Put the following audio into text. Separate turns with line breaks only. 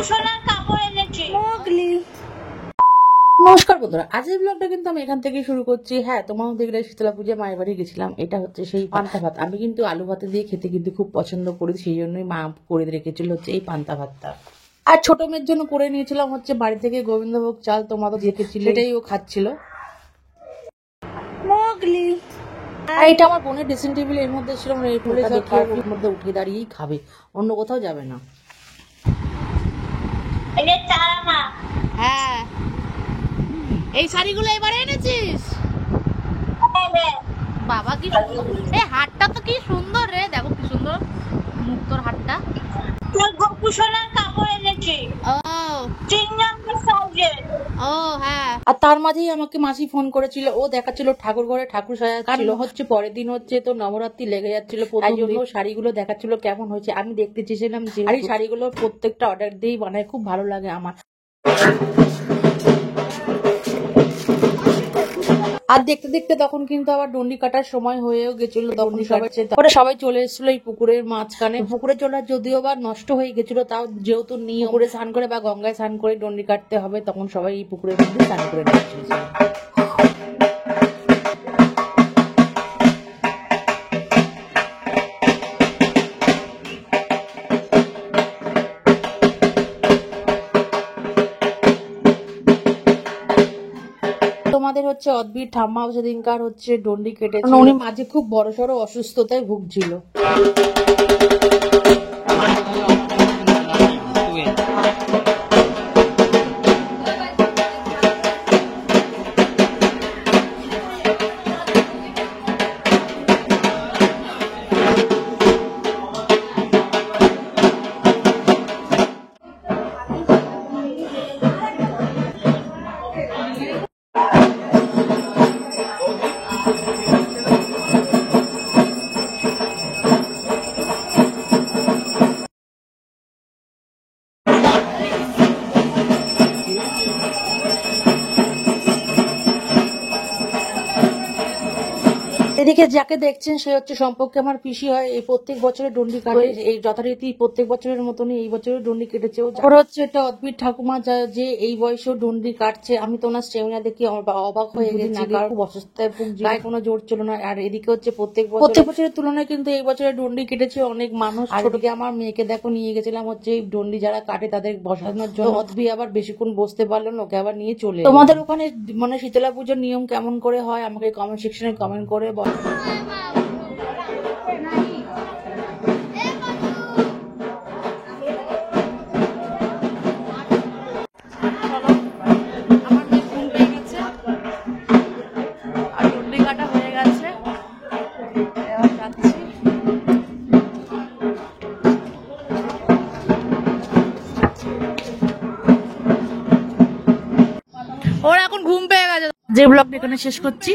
সোনার কাপড় এনেছি।
নমস্কার বন্ধুরা, আজকের ব্লগটা কিন্তু আমি এখান থেকে শুরু করছি। হ্যাঁ, তোমাদের দেখলে শীতলা পূজায় মায়ের বাড়ি গেছিলাম। এটা হচ্ছে সেই পান্তা ভাত। আমি কিন্তু আলু ভাতে দিয়ে খেতে কিন্তু খুব পছন্দ করি, সেই জন্যই মা করে রেখেছিল হচ্ছে এই পান্তা ভাতটা। আর ছোট মেয়ের জন্য করে নিয়েছিলাম হচ্ছে বাড়ি থেকে গোবিন্দভোগ চাল, তোমাদের দেখেছিল, এটাই ও খাচ্ছিল। আর এটা আমার বোনের ড্রেসিং টেবিল এর মধ্যে ছিল, এর মধ্যে উঠে দাঁড়িয়েই খাবে, অন্য কোথাও যাবে না।
এটা চারা না।
হ্যাঁ, এই শাড়িগুলো এবারে এনেছিস? বাবা কি সুন্দর, এই হাটটা তো কি সুন্দর রে, দেখো কি সুন্দর মুক্তোর হাটটা।
তোর গপু সোনার কাপড় এনেছি।
ও
3 নম্বর সাইজের।
ও হ্যাঁ। আর তার মাঝেই আমাকে মাসি ফোন করেছিল, ও দেখাচ্ছিল ঠাকুর ঘরে ঠাকুর সাজাচ্ছিল। হচ্ছে পরের দিন হচ্ছে তো নবরাত্রি লেগে যাচ্ছিল, তাই জন্য শাড়িগুলো দেখাচ্ছিল কেমন হয়েছে। আমি দেখতে চেয়েছিলাম যে আর এই শাড়িগুলো প্রত্যেকটা অর্ডার দিয়েই বানায়, খুব ভালো লাগে আমার। আর দেখতে দেখতে তখন কিন্তু আবার ডন্ডি কাটার সময় হয়েও গেছিল। তারপরে সবাই চলে এসেছিল এই পুকুরের মাঝখানে। পুকুরে চলা যদিও বা নষ্ট হয়ে গেছিল, তাও যেহেতু নিয়ে পুকুরে স্নান করে বা গঙ্গায় স্নান করে ডন্ডি কাটতে হবে, তখন সবাই এই পুকুরের মধ্যে স্নান করে নিচ্ছিল। তোমাদের হচ্ছে অদ্ভির ঠাম্মা সেদিনকার হচ্ছে ডন্ডি কেটেছে, উনি মাঝে খুব বড়সড় অসুস্থতায় ভুগছিল। এদিকে যাকে দেখছেন সে হচ্ছে সম্পর্কে আমার পিসি হয়, এই প্রত্যেক বছরের ডন্ডি কাটে, এই যথারীতি প্রত্যেক বছরের মতনই এই বছরের ডন্ডি কেটেছে। ওর হচ্ছে এটা অদ্ভুত ঠাকুমা যে এই বয়সেও ডন্ডি কাটছে। আমি তো ওনার স্টেমিনা দেখে অবাক হয়ে গেছি, খুব অসুস্থতায় ভুগছে, গায়ে কোনো জোর ছিল না। আর এদিকে হচ্ছে প্রত্যেক বছরের তুলনায় কিন্তু এই বছরের ডন্ডি কেটেছে অনেক মানুষ। ছোটকে আমার মেয়েকে দেখো নিয়ে গেছিলাম হচ্ছে এই ডন্ডি যারা কাটে তাদের বসানোর জন্য। অদ্ভুত আবার বেশিক্ষণ বসতে পারলো না, ওকে আবার নিয়ে চলে। তোমাদের ওখানে মানে শীতলা পুজোর নিয়ম কেমন করে হয় আমাকে কমেন্ট সেকশনে কমেন্ট করে বল। ওর এখন ঘুম পেয়ে গেছে। যে ব্লগটা এখানে শেষ করছি।